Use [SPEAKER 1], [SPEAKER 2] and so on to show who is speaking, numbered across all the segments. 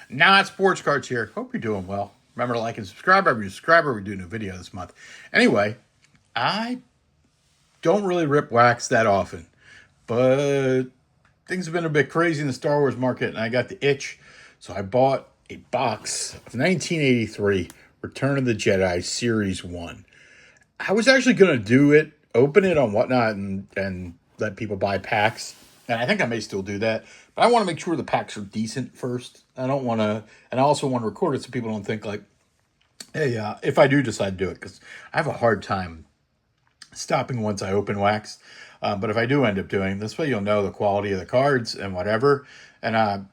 [SPEAKER 1] Not Sports Cards here. Hope you're doing well. Remember to like and subscribe. We're doing a video this month. Anyway, I don't really rip wax that often, but things have been a bit crazy in the Star Wars market, and I got the itch. So I bought a box of 1983 Return of the Jedi Series 1. I was actually going to do it, open it on Whatnot, and let people buy packs. And I think I may still do that. But I want to make sure the packs are decent first. I don't want to, and I also want to record it so people don't think like, hey, if I do decide to do it, because I have a hard time stopping once I open wax. But if I do end up doing this way, you'll know the quality of the cards and whatever. And, I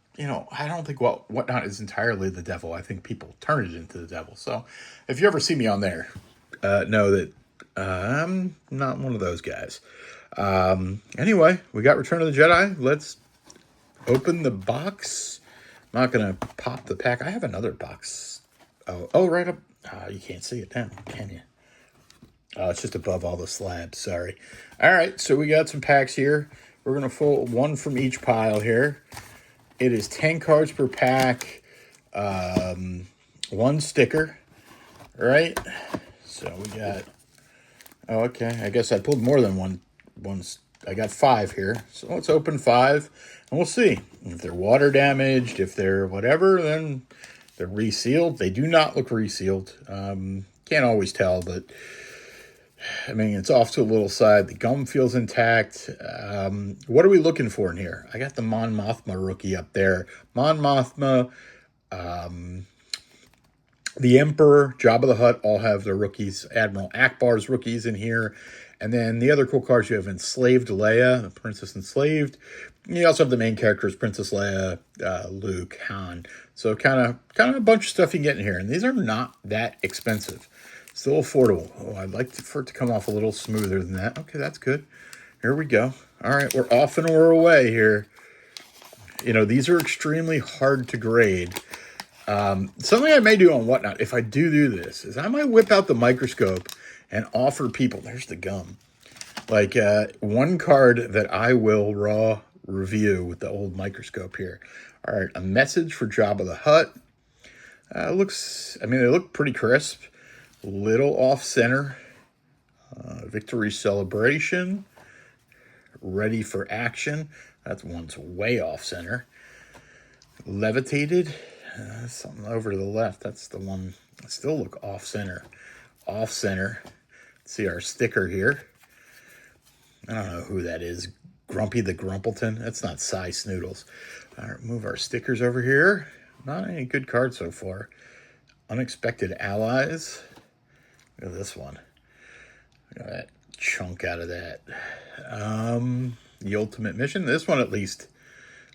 [SPEAKER 1] don't think Whatnot is entirely the devil. I think people turn it into the devil. So if you ever see me on there, know that I'm not one of those guys. Anyway, we got Return of the Jedi. Let's open the box. I'm not going to pop the pack. I have another box. Oh, right up. You can't see it now, can you? Oh, it's just above all the slabs. Sorry. All right, so we got some packs here. We're going to fold one from each pile here. It is 10 cards per pack. One sticker. All right. So we got... Oh, okay. I guess I pulled more than one. I got 5 here. So let's open 5, and we'll see. If they're water damaged, if they're whatever, then they're resealed. They do not look resealed. Can't always tell, but... I mean, it's off to a little side. The gum feels intact. What are we looking for in here? I got the Mon Mothma rookie up there. Mon Mothma, the Emperor, Jabba the Hutt all have their rookies. Admiral Akbar's rookies in here. And then the other cool cards, you have Enslaved Leia, the Princess Enslaved. You also have the main characters, Princess Leia, Luke, Han. So kind of a bunch of stuff you can get in here. And these are not that expensive. Still affordable. Oh, I'd like for it to come off a little smoother than that. Okay, that's good. Here we go. All right, we're off and we're away here. These are extremely hard to grade. Something I may do on Whatnot, if I do this, is I might whip out the microscope and offer people, there's the gum, like one card that I will raw review with the old microscope here. All right, a message for Jabba the Hutt. They look pretty crisp. Little off center. Victory celebration. Ready for action. That one's way off center. Levitated. Something over to the left. That's the one. Still look off center. Off center. Let's see our sticker here. I don't know who that is. Grumpy the Grumpleton. That's not Cy Snoodles. All right, move our stickers over here. Not any good cards so far. Unexpected allies. Look at this one. Look at that chunk out of that. The ultimate mission. This one at least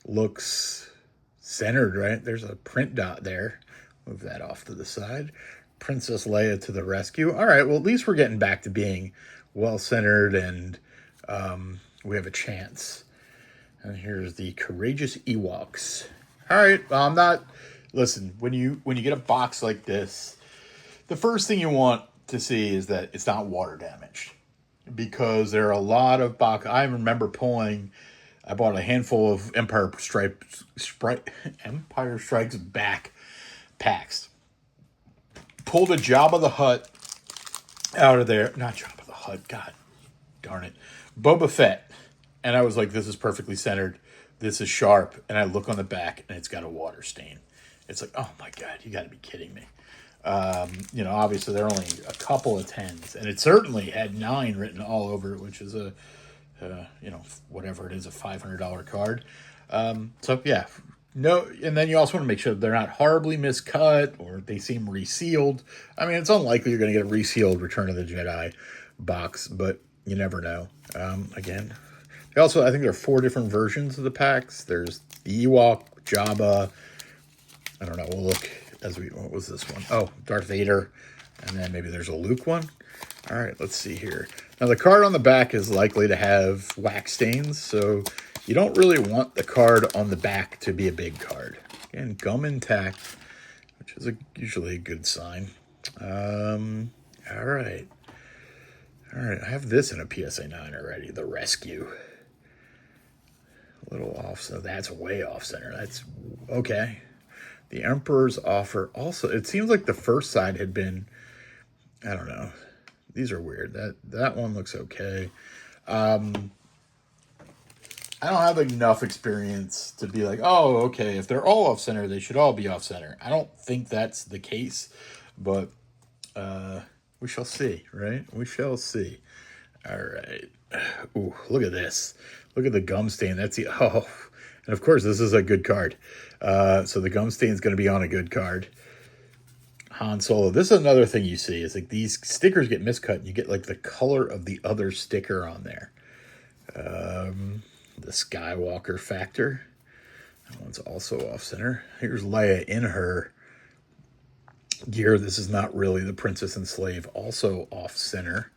[SPEAKER 1] looks centered, right? There's a print dot there. Move that off to the side. Princess Leia to the rescue. All right, well, at least we're getting back to being well-centered, and we have a chance. And here's the Courageous Ewoks. All right, well, I'm not... Listen, when you get a box like this, the first thing you want to see is that it's not water damaged, because there are a lot of box. I remember I bought a handful of Empire Strikes Back packs. Pulled a Jabba the Hutt out of there. Not Jabba the Hutt. God darn it. Boba Fett. And I was like, this is perfectly centered. This is sharp. And I look on the back and it's got a water stain. It's like, oh my God, you got to be kidding me. Obviously there are only a couple of 10s, and it certainly had 9 written all over it, which is whatever it is, a $500 card. So yeah, no. And then you also want to make sure they're not horribly miscut or they seem resealed. I mean, it's unlikely you're going to get a resealed Return of the Jedi box, but you never know. Again, I think there are 4 different versions of the packs. There's the Ewok, Jabba. I don't know. We'll look. What was this one? Oh, Darth Vader. And then maybe there's a Luke one. All right, let's see here. Now, the card on the back is likely to have wax stains, so you don't really want the card on the back to be a big card. Again, gum intact, which is usually a good sign. All right. I have this in a PSA 9 already, the Rescue. A little off, so that's way off center. That's okay. The Emperor's Offer also, it seems like the first side had been, I don't know. These are weird. That one looks okay. I don't have enough experience to be like, oh, okay, if they're all off center, they should all be off center. I don't think that's the case, but we shall see, right? We shall see. All right. Ooh, look at this. Look at the gum stain. That's the, oh, and of course, this is a good card. So the gum stain is going to be on a good card. Han Solo. This is another thing you see is like these stickers get miscut and you get like the color of the other sticker on there. The Skywalker Factor. That one's also off center. Here's Leia in her gear. This is not really the Princess and Slave. Also off center.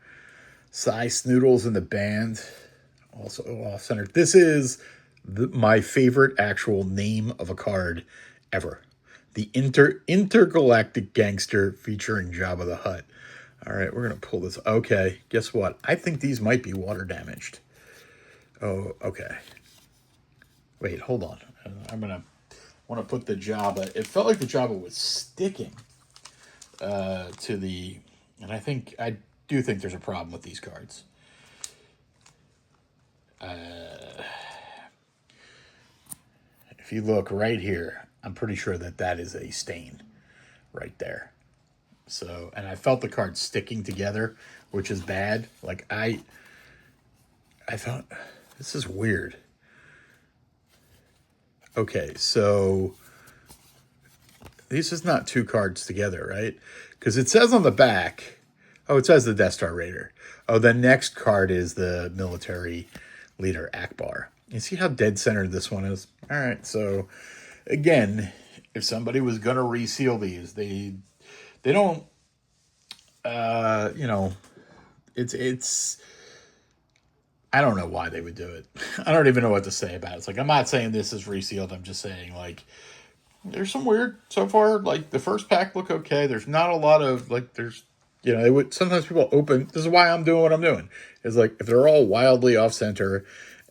[SPEAKER 1] Cy Snoodles in the band. Also off center. This is my favorite actual name of a card ever. The Intergalactic Gangster featuring Jabba the Hutt. All right, we're going to pull this. Okay, guess what? I think these might be water damaged. Oh, okay. Wait, hold on. I'm going to want to put the Jabba. It felt like the Jabba was sticking to the... And I do think there's a problem with these cards. If you look right here, I'm pretty sure that is a stain right there. So, and I felt the cards sticking together, which is bad. Like I thought, this is weird. Okay, so this is not two cards together, right? Because it says on the back, oh, it says the Death Star Raider. Oh, the next card is the military leader, Akbar. You see how dead centered this one is? All right, so again, if somebody was gonna reseal these, they don't, it's I don't know why they would do it. I don't even know what to say about it. It's like, I'm not saying this is resealed. I'm just saying, like, there's some weird so far. Like, the first pack look okay. There's not a lot of, like, there's, they would, sometimes people open, this is why I'm doing what I'm doing. Is like, if they're all wildly off center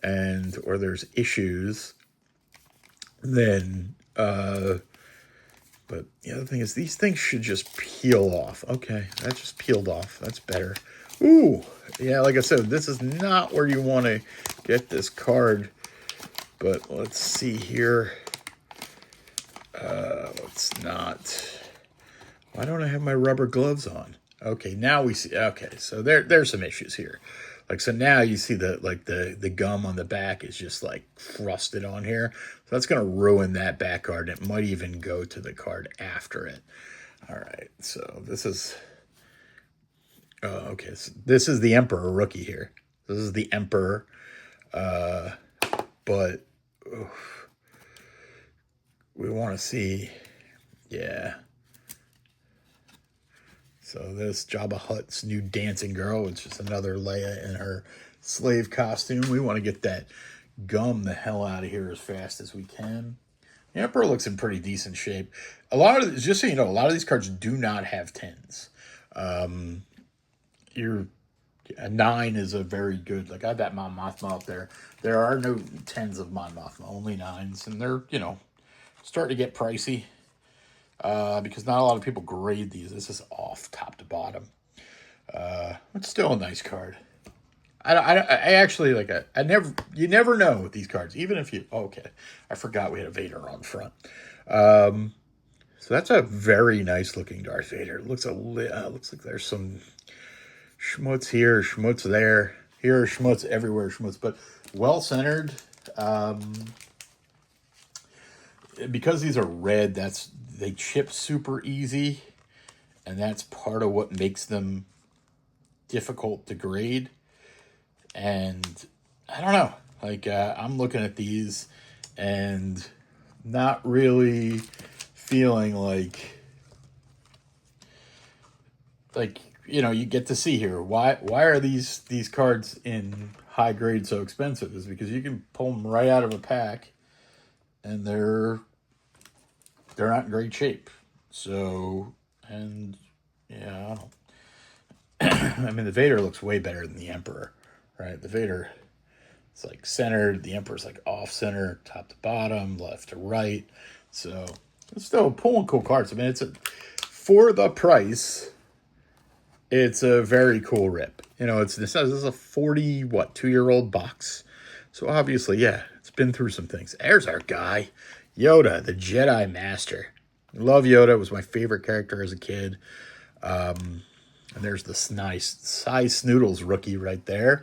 [SPEAKER 1] or there's issues, then, but the other thing is these things should just peel off. Okay, that just peeled off. That's better. Ooh, yeah, like I said, this is not where you want to get this card. But let's see here. Let's not. Why don't I have my rubber gloves on? Okay, now we see. Okay, so there's some issues here. Like, so now you see the gum on the back is just like crusted on here. So that's going to ruin that back card. It might even go to the card after it. All right, so this is... okay, so this is the Emperor rookie here. This is the Emperor. But we want to see... Yeah. So this Jabba Hutt's new dancing girl, which is another Leia in her slave costume. We want to get that gum the hell out of here as fast as we can. The Emperor looks in pretty decent shape. Just so you know, a lot of these cards do not have 10s. A 9 is a very good, like I have that Mon Mothma up there. There are no 10s of Mon Mothma, only 9s. And they're, starting to get pricey. Because not a lot of people grade these. This is off top to bottom. It's still a nice card. I actually like you never know with these cards, even if you, okay, I forgot we had a Vader on front. So that's a very nice looking Darth Vader. It looks like there's some schmutz here, schmutz there. Here are schmutz everywhere, schmutz, but well centered. Because these are red, they chip super easy, and that's part of what makes them difficult to grade. And I don't know, like I'm looking at these and not really feeling like you get to see here why are these cards in high grade so expensive is because you can pull them right out of a pack and they're not in great shape. So, and yeah, I mean, the Vader looks way better than the Emperor, right? The Vader, it's like centered. The Emperor's like off center, top to bottom, left to right. So It's still pulling cool cards. I mean, for the price, it's a very cool rip. You know, this is a 2-year-old box. So obviously, yeah, it's been through some things. There's our guy, Yoda, the Jedi Master. Love Yoda. Was my favorite character as a kid. And there's this nice size Snoodles rookie right there.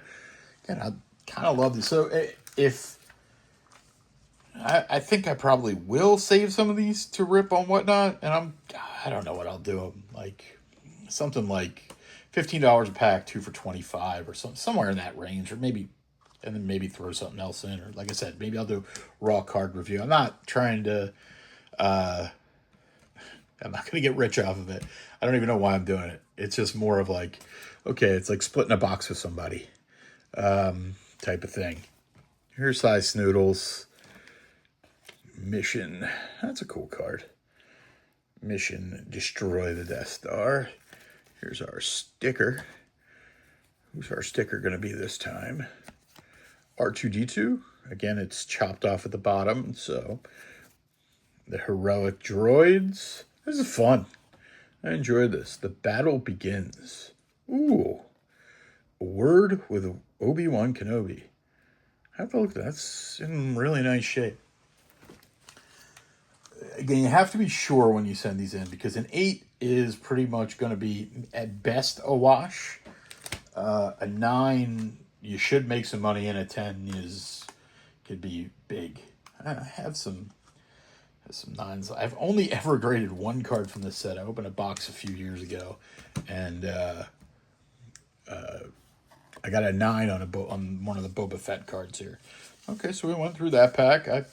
[SPEAKER 1] And I kind of love this. So I think I probably will save some of these to rip on Whatnot, and I don't know what I'll do. Like something like $15 a pack, 2 for $25, or somewhere in that range, or maybe, and then maybe throw something else in, or like I said, maybe I'll do raw card review. I'm not trying to. I'm not going to get rich off of it. I don't even know why I'm doing it. It's just more of like, okay, it's like splitting a box with somebody, type of thing. Here's size Snoodles. Mission. That's a cool card. Mission, destroy the Death Star. Here's our sticker. Who's our sticker going to be this time? R2D2. Again, it's chopped off at the bottom. So, the heroic droids. This is fun. I enjoyed this. The battle begins. Ooh. A word with Obi-Wan Kenobi. I have to look at that. That's in really nice shape. Again, you have to be sure when you send these in, because an 8 is pretty much going to be at best a wash. A 9, you should make some money, and a 10 could be big. I have some 9s. I've only ever graded one card from this set. I opened a box a few years ago, and I got a 9 on one of the Boba Fett cards here. Okay, so we went through that pack. I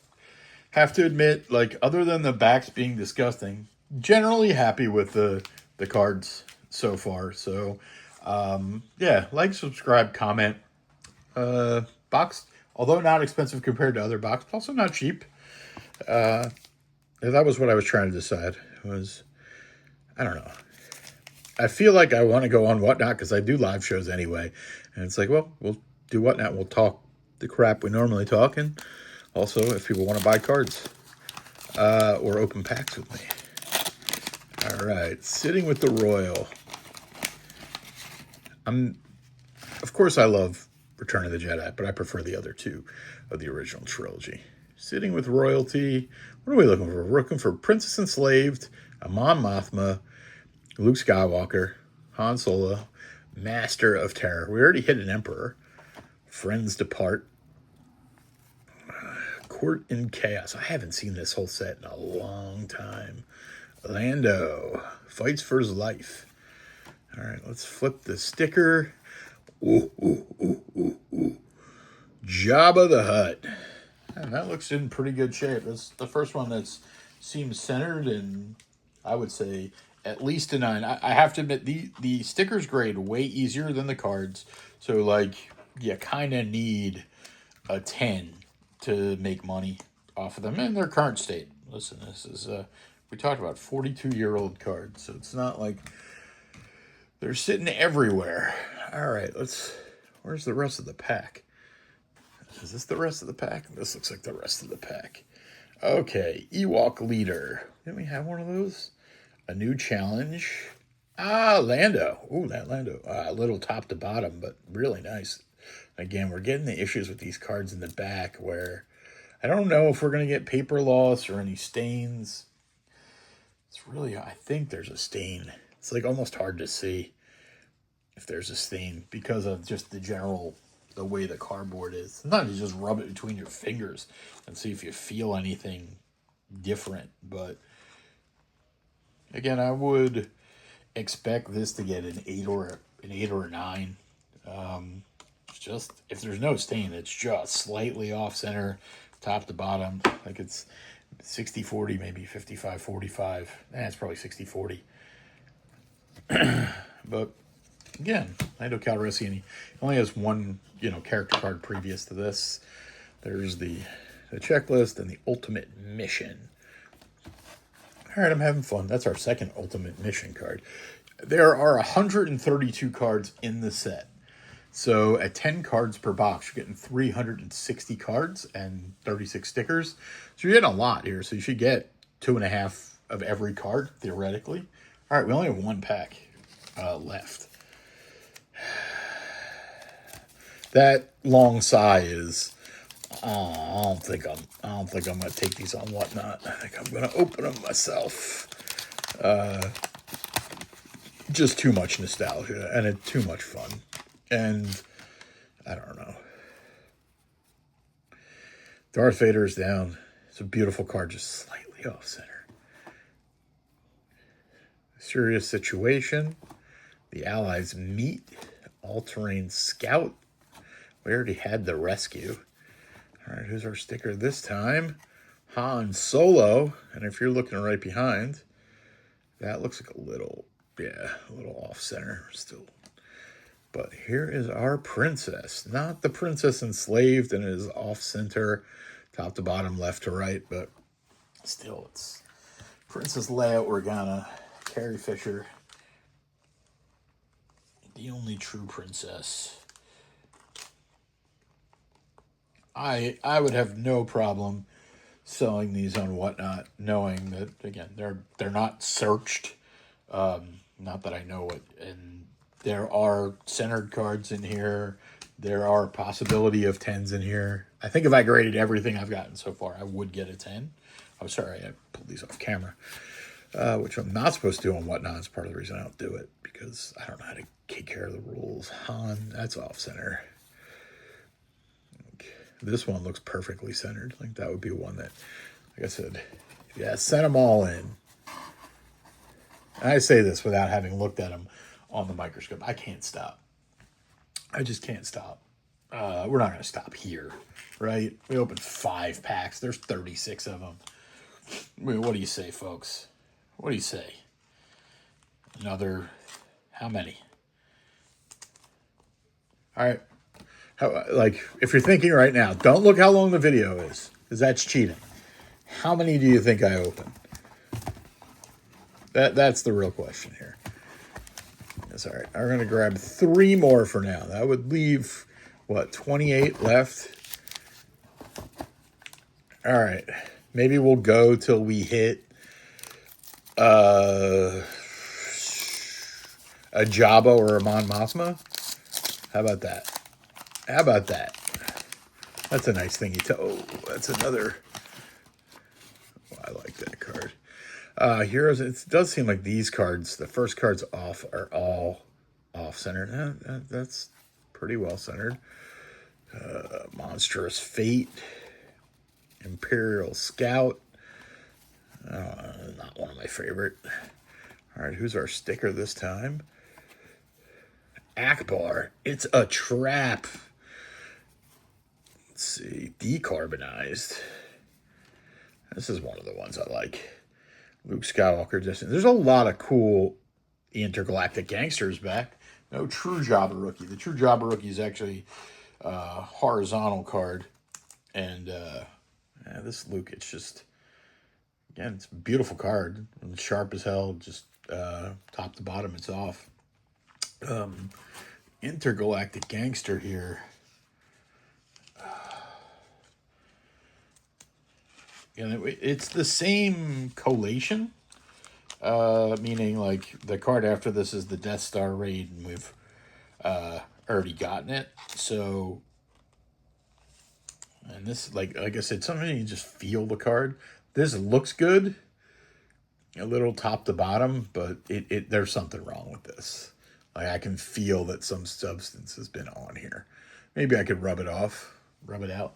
[SPEAKER 1] have to admit, like, other than the backs being disgusting, generally happy with the cards so far. So, yeah, like, subscribe, comment. Box, although not expensive compared to other boxes, also not cheap. That was what I was trying to decide. I don't know. I feel like I want to go on Whatnot because I do live shows anyway. And it's like, well, we'll do Whatnot. We'll talk the crap we normally talk, and also, if people want to buy cards or open packs with me. All right, sitting with the Royal. Of course, I love Return of the Jedi, but I prefer the other two of the original trilogy. Sitting with royalty. What are we looking for? We're looking for Princess Enslaved, Amon Mothma, Luke Skywalker, Han Solo, Master of Terror. We already hit an Emperor. Friends Depart. Court in Chaos. I haven't seen this whole set in a long time. Lando fights for his life. All right, let's flip the sticker. Ooh, ooh, ooh, ooh, ooh. Jabba the Hutt. And that looks in pretty good shape. That's the first one that seems centered, and I would say at least a 9. I have to admit, the stickers grade way easier than the cards. So, like, you kind of need a 10 to make money off of them in their current state. Listen, this is, we talked about 42-year-old cards, so it's not like they're sitting everywhere. All right, where's the rest of the pack? Is this the rest of the pack? This looks like the rest of the pack. Okay, Ewok Leader. Didn't we have one of those? A new challenge. Lando. Ooh, that Lando. A little top to bottom, but really nice. Again, we're getting the issues with these cards in the back where I don't know if we're going to get paper loss or any stains. It's really, I think there's a stain. It's like almost hard to see if there's a stain because of just the way the cardboard is. Sometimes you just rub it between your fingers and see if you feel anything different. But again, I would expect this to get an 8 or a 9. Just if there's no stain, it's just slightly off center, top to bottom. Like it's 60-40, maybe 55-45. It's probably 60-40. But again, Lando Calrissian, he only has one, character card previous to this. There's the checklist and the ultimate mission. All right, I'm having fun. That's our second ultimate mission card. There are 132 cards in the set. So at 10 cards per box, you're getting 360 cards and 36 stickers. So you're getting a lot here. So you should get 2.5 of every card, theoretically. All right, we only have one pack left. That long sigh is. I don't think I'm gonna take these on Whatnot. I think I'm gonna open them myself. Just too much nostalgia and it's too much fun. And I don't know. Darth Vader is down. It's a beautiful card, just slightly off center. Serious situation. The Allies meet. All-terrain scout. We already had the rescue. All right, who's our sticker this time? Han Solo. And if you're looking right behind, that looks like a little off center still. But here is our princess. Not the princess enslaved and it is off center, top to bottom, left to right, but still it's Princess Leia Organa, Carrie Fisher, the only true princess. I would have no problem selling these on Whatnot, knowing that again they're not searched. Not that I know it, and there are centered cards in here. There are possibility of 10s in here. I think if I graded everything I've gotten so far, I would get a 10. I'm sorry, I pulled these off camera, which I'm not supposed to do on Whatnot. It's part of the reason I don't do it, because I don't know how to take care of the rules. Han, that's off center. This one looks perfectly centered. Like that would be one that, like I said, yeah, send them all in. And I say this without having looked at them on the microscope. I can't stop. I just can't stop. We're not going to stop here, right? We opened 5 packs. There's 36 of them. What do you say, folks? What do you say? Another, how many? All right. If you're thinking right now, don't look how long the video is, because that's cheating. How many do you think I opened? That's the real question here. That's all right. I'm going to grab 3 more for now. That would leave, 28 left? All right. Maybe we'll go till we hit a Jabba or a Mon Mothma. How about that? That's a nice thingy. That's another. Oh, I like that card. Heroes. It does seem like these cards, the first cards off, are all off centered. That's pretty well centered. Monstrous Fate, Imperial Scout. Not one of my favorite. All right, who's our sticker this time? Akbar. It's a trap. Let's see. Decarbonized. This is one of the ones I like. Luke Skywalker Distance. There's a lot of cool intergalactic gangsters back. No true Jabba rookie. The true Jabba rookie is actually a horizontal card. And this Luke, it's just, again, it's a beautiful card. It's sharp as hell. Just top to bottom, it's off. Intergalactic gangster here. And it's the same collation, meaning like the card after this is the Death Star raid, and we've already gotten it. So, and this, like I said, sometimes you just feel the card. This looks good, a little top to bottom, but it there's something wrong with this. Like I can feel that some substance has been on here. Maybe I could rub it out.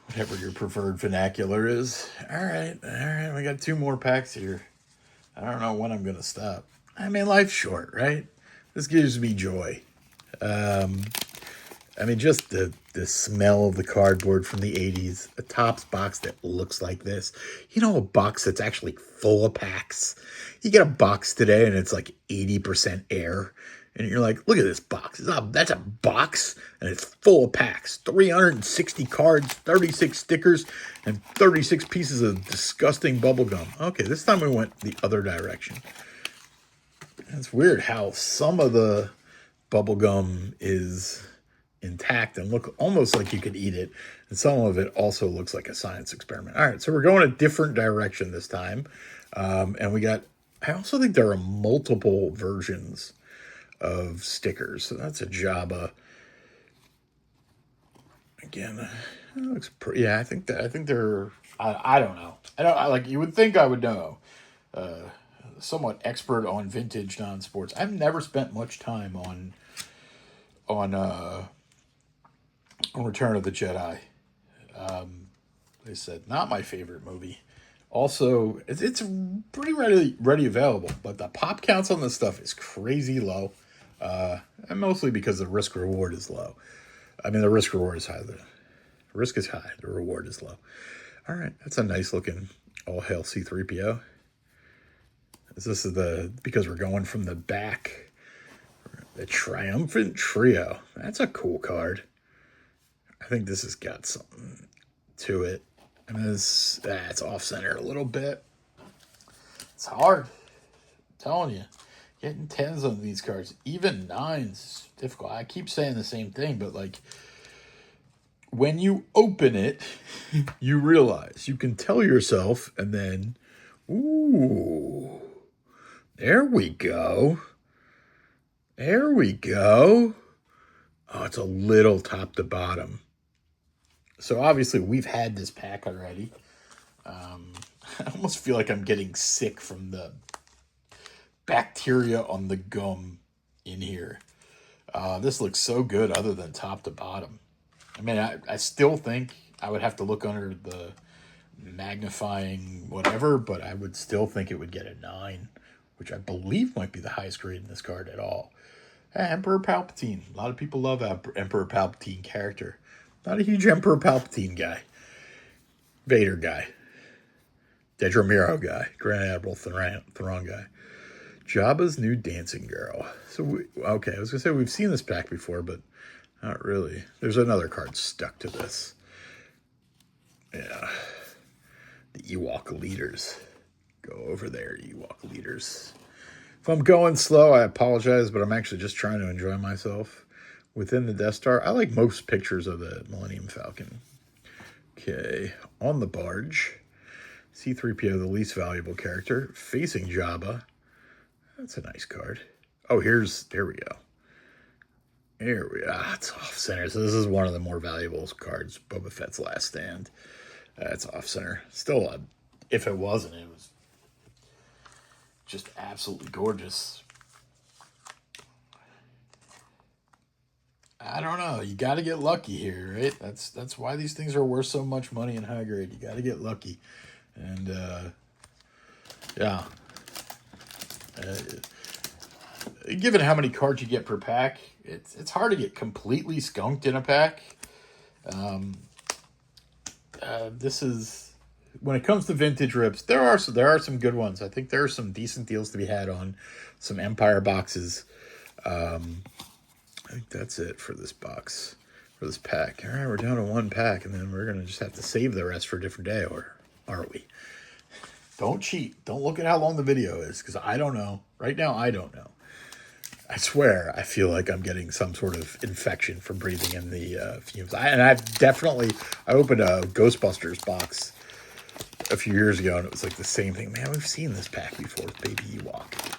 [SPEAKER 1] Whatever your preferred vernacular is. All right. We got 2 more packs here. I don't know when I'm going to stop. I mean, life's short, right? This gives me joy. Just the smell of the cardboard from the 80s. A Topps box that looks like this. You know, a box that's actually full of packs. You get a box today and it's like 80% air. And you're like, look at this box. That's a box, and it's full of packs. 360 cards, 36 stickers, and 36 pieces of disgusting bubble gum. Okay, this time we went the other direction. It's weird how some of the bubble gum is intact and look almost like you could eat it. And some of it also looks like a science experiment. All right, so we're going a different direction this time. And we got, I also think there are multiple versions of stickers. So that's a Jabba. Again, it looks pretty, yeah, I think they're, I don't know. Like, you would think I would know. Somewhat expert on vintage non-sports. I've never spent much time on Return of the Jedi. They said not my favorite movie. Also, it's pretty ready available, but the pop counts on this stuff is crazy low, and mostly because the risk reward is low. I mean, the risk reward is high. The risk is high. The reward is low. All right, that's a nice looking all hail C-3PO. This is because we're going from the back. The Triumphant Trio. That's a cool card. I think this has got something to it. I mean, it's off center a little bit. It's hard. I'm telling you. Getting 10s on these cards, even 9s, is difficult. I keep saying the same thing, but like, when you open it, you realize you can tell yourself, and then, ooh, there we go. There we go. Oh, it's a little top to bottom. So obviously we've had this pack already. I almost feel like I'm getting sick from the bacteria on the gum in here. This looks so good other than top to bottom. I mean, I still think I would have to look under the magnifying whatever, but I would still think it would get a 9, which I believe might be the highest grade in this card at all. Emperor Palpatine. A lot of people love Emperor Palpatine character. Not a huge Emperor Palpatine guy. Vader guy. Dedramiro guy. Grand Admiral Thrawn guy. Jabba's new dancing girl. So, okay, I was going to say we've seen this pack before, but not really. There's another card stuck to this. Yeah. The Ewok leaders. Go over there, Ewok leaders. If I'm going slow, I apologize, but I'm actually just trying to enjoy myself within the Death Star. I like most pictures of the Millennium Falcon. Okay, on the barge. C-3PO, the least valuable character, facing Jabba. That's a nice card. Oh, there we go. There we go. It's off center. So this is one of the more valuable cards. Boba Fett's Last Stand. That's off center. Still, if it wasn't, it was just absolutely gorgeous. I don't know. You got to get lucky here, right? That's why these things are worth so much money in high grade. You got to get lucky, and yeah. Given how many cards you get per pack, it's hard to get completely skunked in a pack. This is, when it comes to vintage rips, there are some good ones. I think there are some decent deals to be had on some Empire boxes. I think that's it for this box, for this pack. All right, we're down to one pack, and then we're going to just have to save the rest for a different day, or are we? Don't cheat. Don't look at how long the video is, because I don't know. Right now, I don't know. I swear, I feel like I'm getting some sort of infection from breathing in the fumes. I opened a Ghostbusters box a few years ago, and it was like the same thing. Man, we've seen this pack before with Baby Ewok.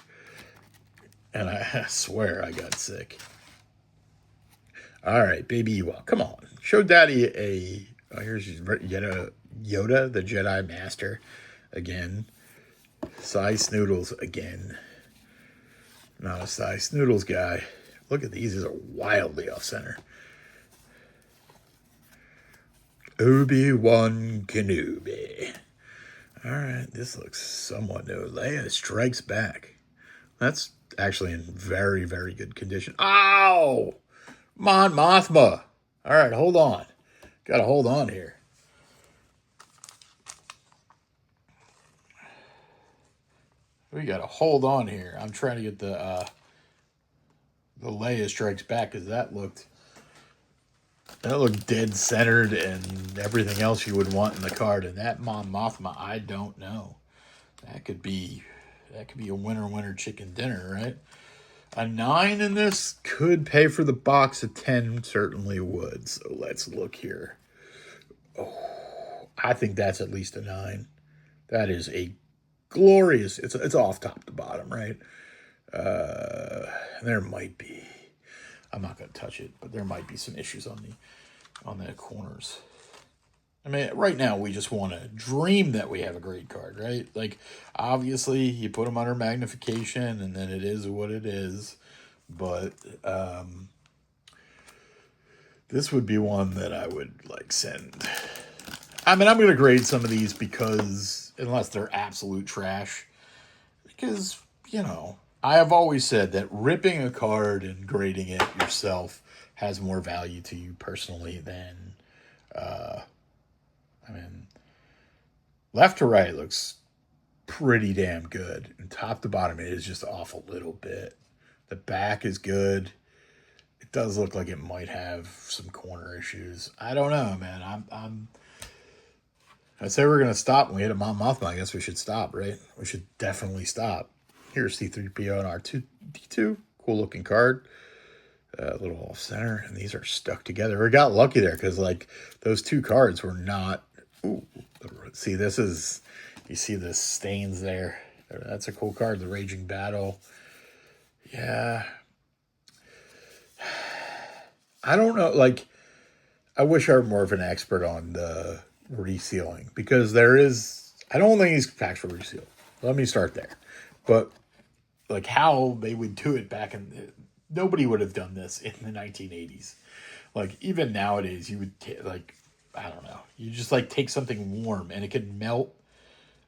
[SPEAKER 1] And I swear I got sick. All right, Baby Ewok, come on. Show Daddy here's Yoda, the Jedi Master, again. Cy Snoodles again. Not a Cy Snoodles guy. Look at these are wildly off center. Obi-Wan Kenobi. All right, this looks somewhat new. Leia Strikes Back. That's actually in very, very good condition. Ow! Mon Mothma. All right, hold on. Got to hold on here. We got to hold on here. I'm trying to get the Leia Strikes Back, because that looked dead centered and everything else you would want in the card. And that Mon Mothma, I don't know. That could be a winner chicken dinner, right? A 9 in this could pay for the box. A 10 certainly would. So let's look here. Oh, I think that's at least a 9. That is a glorious. It's off top to bottom, right? There might be. I'm not going to touch it, but there might be some issues on the corners. I mean, right now we just want to dream that we have a great card, right? Like, obviously, you put them under magnification, and then it is what it is. But this would be one that I would like send. I mean, I'm going to grade some of these because, unless they're absolute trash, because, you know, I have always said that ripping a card and grading it yourself has more value to you personally than, I mean, left to right looks pretty damn good. And top to bottom, it is just off a little bit. The back is good. It does look like it might have some corner issues. I don't know, man. I'd say we're going to stop when we hit a mouth. I guess we should stop, right? We should definitely stop. Here's C-3PO and R2-D2. Cool looking card. A little off center. And these are stuck together. We got lucky there because, like, those two cards were not. Ooh. See, this is. You see the stains there. That's a cool card. The Raging Battle. Yeah. I don't know. Like, I wish I were more of an expert on the resealing because there is. I don't think these packs were resealed. Let me start there. But, like, how they would do it back in. Nobody would have done this in the 1980s. Like, even nowadays, you would, like, I don't know. You just, like, take something warm and it can melt.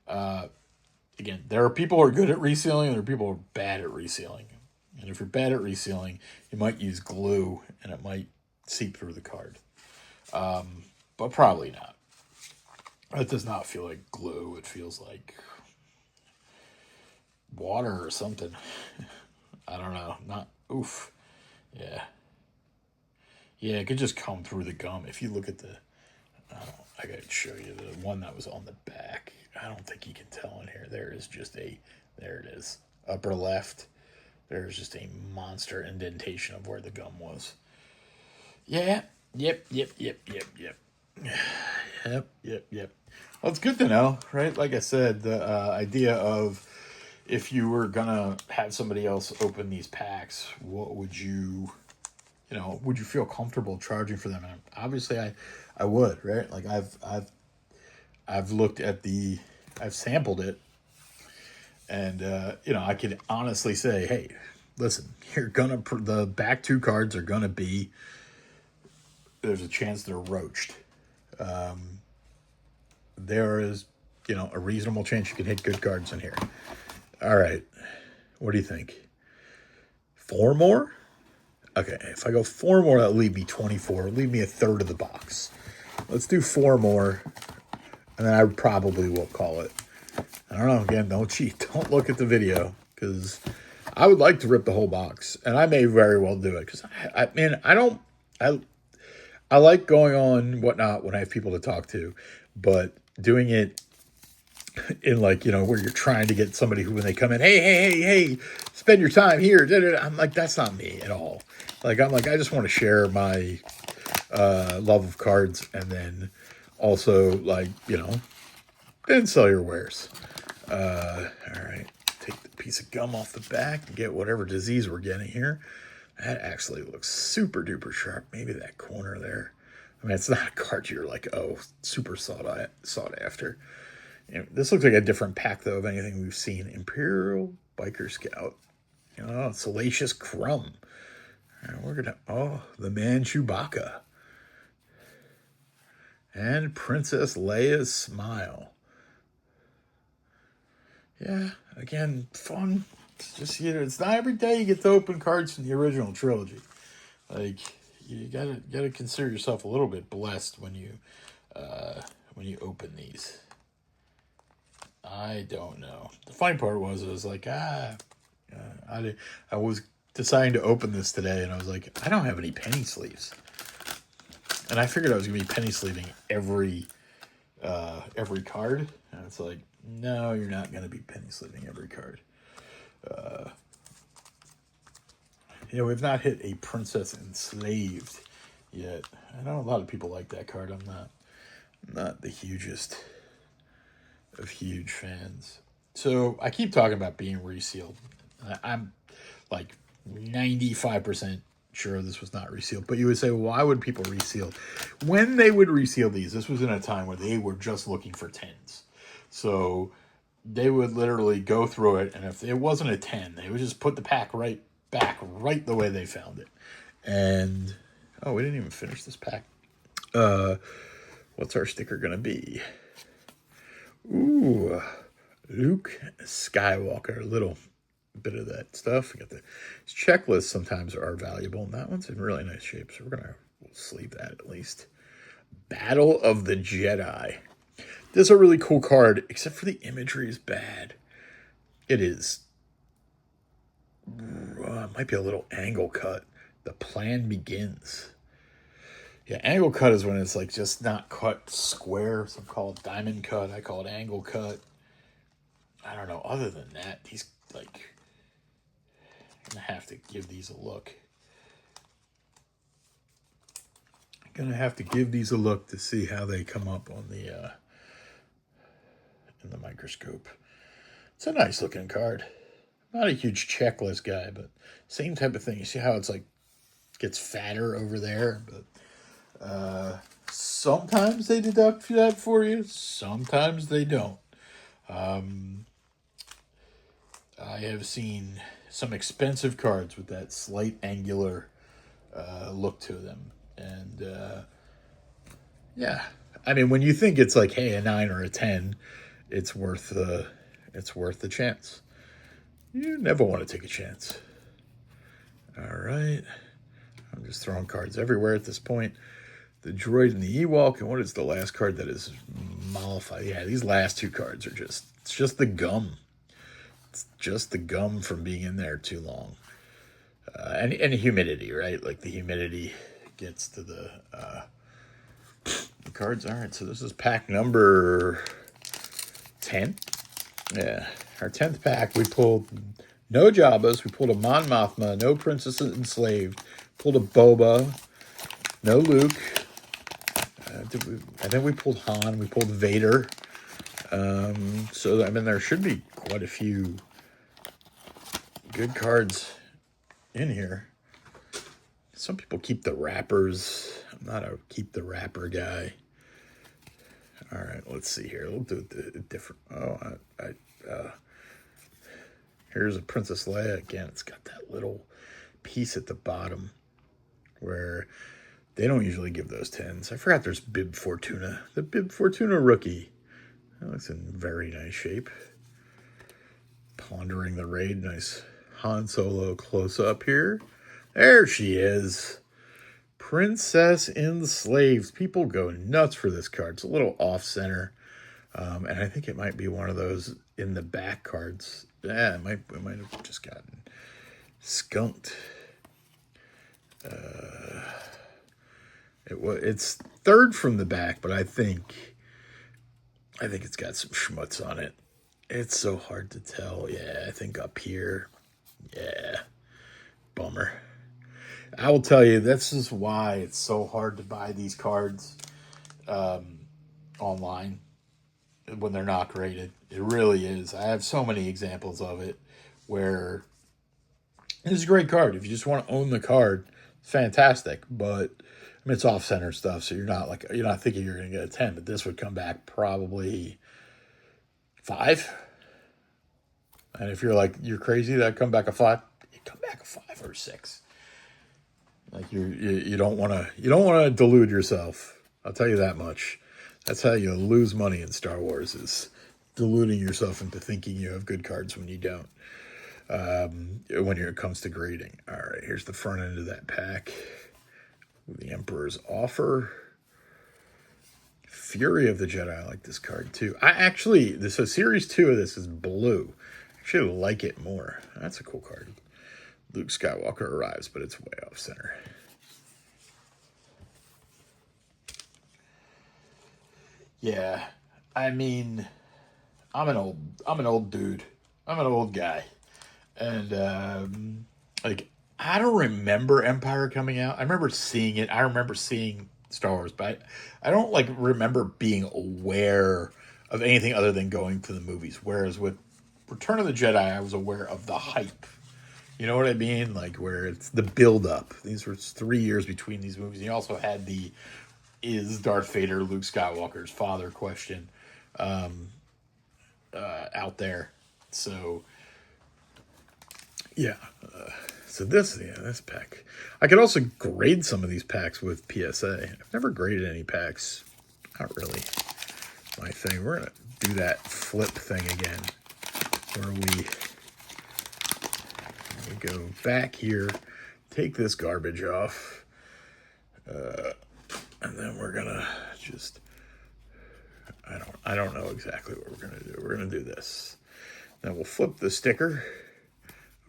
[SPEAKER 1] Again, there are people who are good at resealing and there are people who are bad at resealing. And if you're bad at resealing, you might use glue and it might seep through the card. But probably not. It does not feel like glue. It feels like water or something. I don't know. Not, oof. Yeah. Yeah, it could just come through the gum. If you look at the, I gotta show you the one that was on the back. I don't think you can tell in here. There is just a, there it is. Upper left. There's just a monster indentation of where the gum was. Yeah. Yep. Well, it's good to know, right? Like I said, the idea of if you were gonna have somebody else open these packs, what would you, would you feel comfortable charging for them? And obviously, I would, right? Like I've looked at I've sampled it, and I could honestly say, hey, listen, the back two cards are gonna be. There's a chance they're roached. There is, a reasonable chance you can hit good cards in here. All right. What do you think? 4 more? Okay, if I go 4 more, that'll leave me 24. Leave me a third of the box. Let's do 4 more, and then I probably will call it. I don't know. Again, don't cheat. Don't look at the video, because I would like to rip the whole box, and I may very well do it, because, I like going on whatnot when I have people to talk to, but doing it in where you're trying to get somebody who, when they come in, hey, spend your time here. I'm like, that's not me at all. I just want to share my love of cards, and then also then sell your wares. All right, take the piece of gum off the back and get whatever disease we're getting here. That actually looks super duper sharp. Maybe that corner there. I mean, it's not a card you're like, oh, super sought after. This looks like a different pack, though, of anything we've seen. Imperial Biker Scout. Salacious Crumb. We're the man Chewbacca. And Princess Leia's Smile. Yeah, again, fun. It's just, it's not every day you get to open cards from the original trilogy. You gotta consider yourself a little bit blessed when you open these. I don't know. The funny part was, I was like, I was deciding to open this today, and I was like, I don't have any penny sleeves, and I figured I was gonna be penny sleeving every card, and it's like, no, you're not gonna be penny sleeving every card. we've not hit a Princess Enslaved yet. I know a lot of people like that card. I'm not the hugest of huge fans. So I keep talking about being resealed. I'm like 95% sure this was not resealed. But you would say, well, why would people reseal? When they would reseal these, this was in a time where they were just looking for 10s. So they would literally go through it, and if it wasn't a 10, they would just put the pack right back, right the way they found it. And, oh, we didn't even finish this pack. What's our sticker going to be? Ooh, Luke Skywalker. A little bit of that stuff. We got the checklists sometimes are valuable, and that one's in really nice shape, so we'll sleeve that at least. Battle of the Jedi. This is a really cool card, except for the imagery is bad. It is. It might be a little angle cut. The plan begins. Yeah, angle cut is when it's like just not cut square. Some call it diamond cut. I call it angle cut. I don't know. Other than that, these like, I'm gonna have to give these a look. I'm gonna have to give these a look to see how they come up on the in the microscope. It's a nice looking card. Not a huge checklist guy, but same type of thing. You see how it's like gets fatter over there, but sometimes they deduct that for you. Sometimes they don't. I have seen some expensive cards with that slight angular look to them, and yeah, I mean, when you think it's like, hey, a 9 or a 10, it's worth the chance. You never want to take a chance. All right, I'm just throwing cards everywhere at this point. The droid and the Ewok, and what is the last card that is mollified? Yeah, these last two cards are it's just the gum. It's just the gum from being in there too long. And humidity, right? Like the humidity gets to the cards. All right, so this is pack number 10. Yeah, our 10th pack, we pulled no Jabbas. We pulled a Mon Mothma, no Princess Enslaved. Pulled a Boba, no Luke. And then we pulled Han. We pulled Vader. So, I mean, there should be quite a few good cards in here. Some people keep the wrappers. I'm not a keep the wrapper guy. All right, let's see here. We'll do it different. Oh, here's a Princess Leia again. It's got that little piece at the bottom where they don't usually give those 10s. I forgot there's Bib Fortuna. The Bib Fortuna rookie. That looks in very nice shape. Pondering the raid. Nice Han Solo close-up here. There she is. Princess Enslaved. People go nuts for this card. It's a little off-center. And I think it might be one of those in the back cards. Yeah, we might have just gotten skunked. It's third from the back, but I think it's got some schmutz on it. It's so hard to tell. Yeah, I think up here. Yeah, bummer. I will tell you, this is why it's so hard to buy these cards online when they're not graded. It really is. I have so many examples of it where this is a great card. If you just want to own the card, it's fantastic. But I mean, it's off-center stuff, so you're not thinking you're going to get a 10, but this would come back probably 5. And if you're crazy, that'd come back a 5. It'd come back a 5 or a 6. Like you don't want to delude yourself. I'll tell you that much. That's how you lose money in Star Wars, is deluding yourself into thinking you have good cards when you don't. When it comes to grading. All right, here's the front end of that pack. The Emperor's Offer. Fury of the Jedi. I like this card too. So series 2 of this is blue. I actually like it more. That's a cool card. Luke Skywalker arrives, but it's way off center. Yeah, I mean, I'm an old dude. I'm an old guy, and I don't remember Empire coming out. I remember seeing it. I remember seeing Star Wars, but I don't like remember being aware of anything other than going to the movies. Whereas with Return of the Jedi, I was aware of the hype. You know what I mean? Like where it's the build up. These were 3 years between these movies. And you also had the is Darth Vader Luke Skywalker's father question out there. So yeah. So this pack. I could also grade some of these packs with PSA. I've never graded any packs. Not really my thing. We're gonna do that flip thing again, where we go back here, take this garbage off, and then we're gonna just. I don't know exactly what we're gonna do. We're gonna do this. Then we'll flip the sticker.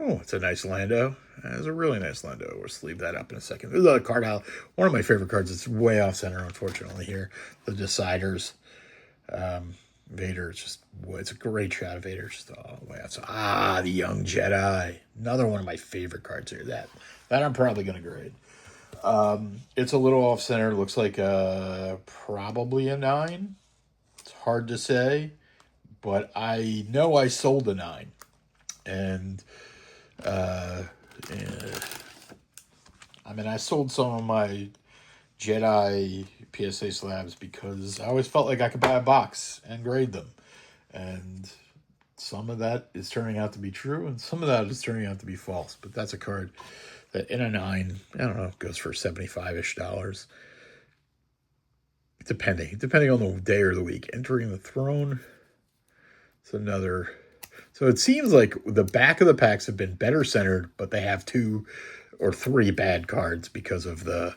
[SPEAKER 1] Oh, it's a nice Lando. It's a really nice Lando. We'll sleeve that up in a second. There's a card out. One of my favorite cards. It's way off center, unfortunately, here. The Deciders. Vader. It's a great shot of Vader. Just all the way out. So, the Young Jedi. Another one of my favorite cards here. That I'm probably going to grade. It's a little off center. Looks like probably a 9. It's hard to say. But I know I sold a 9. And I sold some of my Jedi PSA slabs because I always felt like I could buy a box and grade them. And some of that is turning out to be true, and some of that is turning out to be false. But that's a card that in a 9, I don't know, goes for $75-ish. Depending on the day or the week. Entering the Throne. It's another. So it seems like the back of the packs have been better centered, but they have 2 or 3 bad cards because of the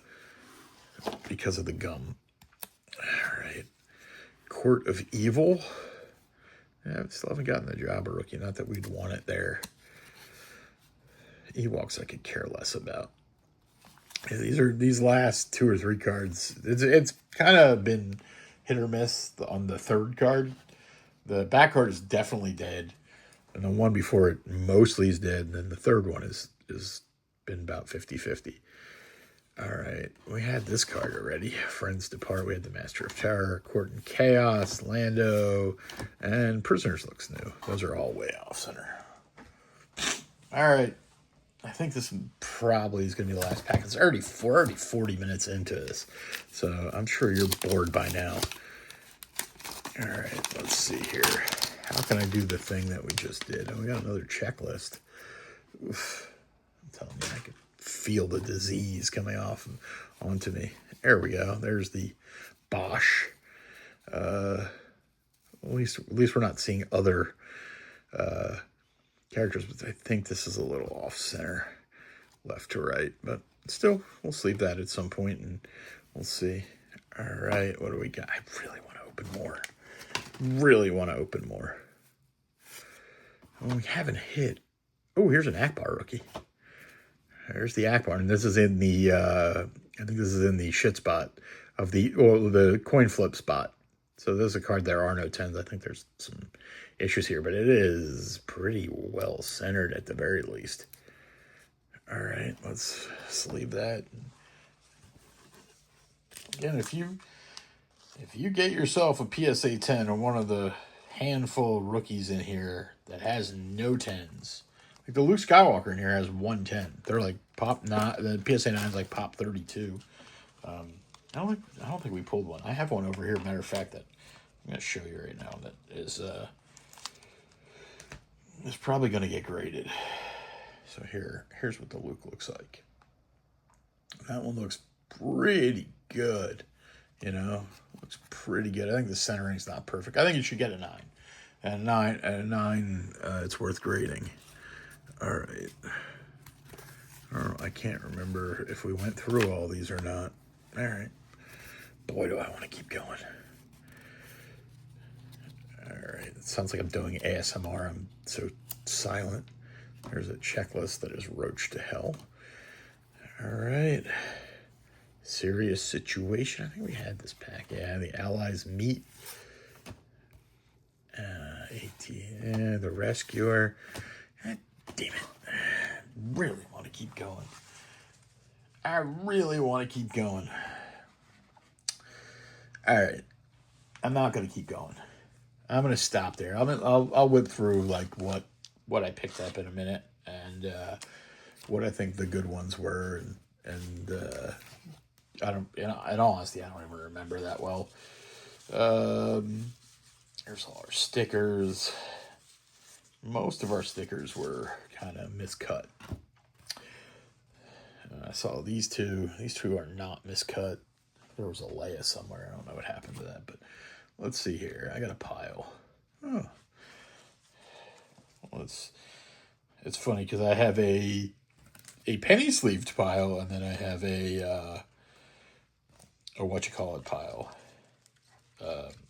[SPEAKER 1] gum. All right. Court of Evil. Yeah, I still haven't gotten the Jabba rookie. Not that we'd want it there. Ewoks I could care less about. Yeah, these last 2 or 3 cards. It's kind of been hit or miss on the third card. The back card is definitely dead. And the one before it mostly is dead. And then the third one is been about 50-50. All right. We had this card already. Friends Depart. We had the Master of Terror, Court and Chaos, Lando, and Prisoners looks new. Those are all way off center. All right. I think this probably is going to be the last pack. It's already 40 minutes into this. So I'm sure you're bored by now. All right. Let's see here. How can I do the thing that we just did? And we got another checklist. Oof. I'm telling you, I can feel the disease coming off onto me. There we go. There's the Bosch. At least we're not seeing other characters, but I think this is a little off center, left to right. But still, we'll sleeve that at some point, and we'll see. All right, what do we got? I really want to open more. Oh, we haven't hit. Oh, here's an Akbar rookie. There's the Akbar, and this is in the. I think this is in the shit spot of the coin flip spot. So there's a card. There are no 10s. I think there's some issues here, but it is pretty well centered at the very least. All right, let's sleeve that. Again, if you get yourself a PSA 10 or one of the handful of rookies in here that has no 10s, like the Luke Skywalker in here has 110. They're like pop 9. The PSA 9 is like pop 32. I don't think we pulled one. I have one over here. Matter of fact, that I'm going to show you right now. That is probably going to get graded. So here's what the Luke looks like. That one looks pretty good. Looks pretty good. I think the centering's not perfect. I think you should get a 9. And a 9, it's worth grading. All right. I can't remember if we went through all these or not. All right. Boy, do I want to keep going. All right. It sounds like I'm doing ASMR. I'm so silent. There's a checklist that is roach to hell. All right. Serious Situation. I think we had this pack. Yeah, the Allies Meet. The Rescuer. God damn it. really want to keep going. I really want to keep going. All right. I'm not going to keep going. I'm going to stop there. I'll whip through like what I picked up in a minute and what I think the good ones were. And I don't, in all honesty, I don't even remember that well. Here's all our stickers. Most of our stickers were kind of miscut. I saw these two. These two are not miscut. There was a Leia somewhere. I don't know what happened to that, but let's see here. I got a pile. Oh. Well, it's funny because I have a penny sleeved pile, and then I have a pile.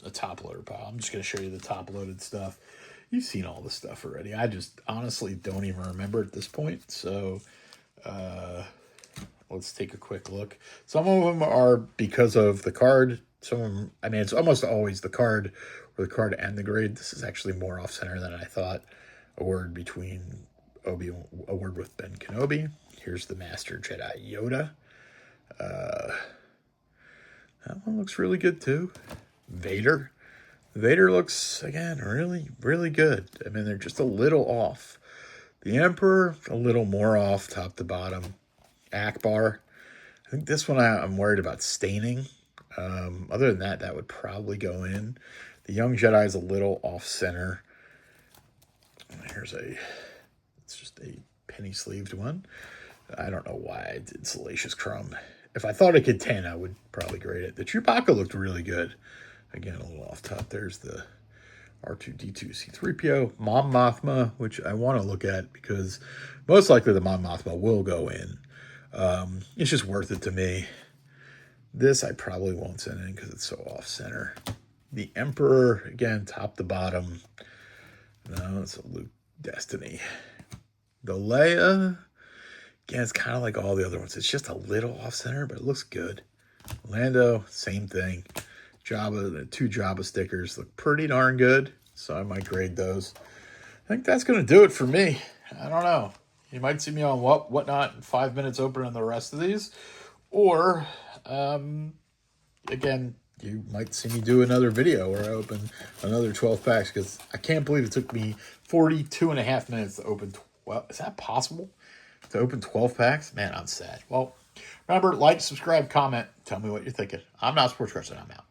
[SPEAKER 1] A top loader pile. I'm just going to show you the top loaded stuff. You've seen all the stuff already. I just honestly don't even remember at this point. So let's take a quick look. Some of them are because of the card. Some of them, I mean, it's almost always the card or the card and the grade. This is actually more off center than I thought. A word with Ben Kenobi. Here's the Master Jedi Yoda. That one looks really good too. Vader looks, again, really, really good. I mean, they're just a little off. The Emperor, a little more off, top to bottom. Akbar, I think this one I'm worried about staining. Other than that, that would probably go in. The Young Jedi is a little off center. It's just a penny sleeved one. I don't know why I did Salacious Crumb. If I thought it could 10, I would probably grade it. The Chewbacca looked really good. Again, a little off top. There's the R2-D2 C-3PO. Mom Mothma, which I want to look at because most likely the Mom Mothma will go in. It's just worth it to me. This I probably won't send in because it's so off center. The Emperor, again, top to bottom. No, it's a Luke Destiny. The Leia, again, it's kind of like all the other ones. It's just a little off center, but it looks good. Lando, same thing. Jabba, the 2 Jabba stickers look pretty darn good, so I might grade those. I think that's going to do it for me. I don't know. You might see me on whatnot in 5 minutes opening the rest of these. Or, again, you might see me do another video where I open another 12 packs because I can't believe it took me 42.5 minutes to open 12. Is that possible? To open 12 packs? Man, I'm sad. Well, remember, like, subscribe, comment. Tell me what you're thinking. I'm Not Sports Carson. I'm out.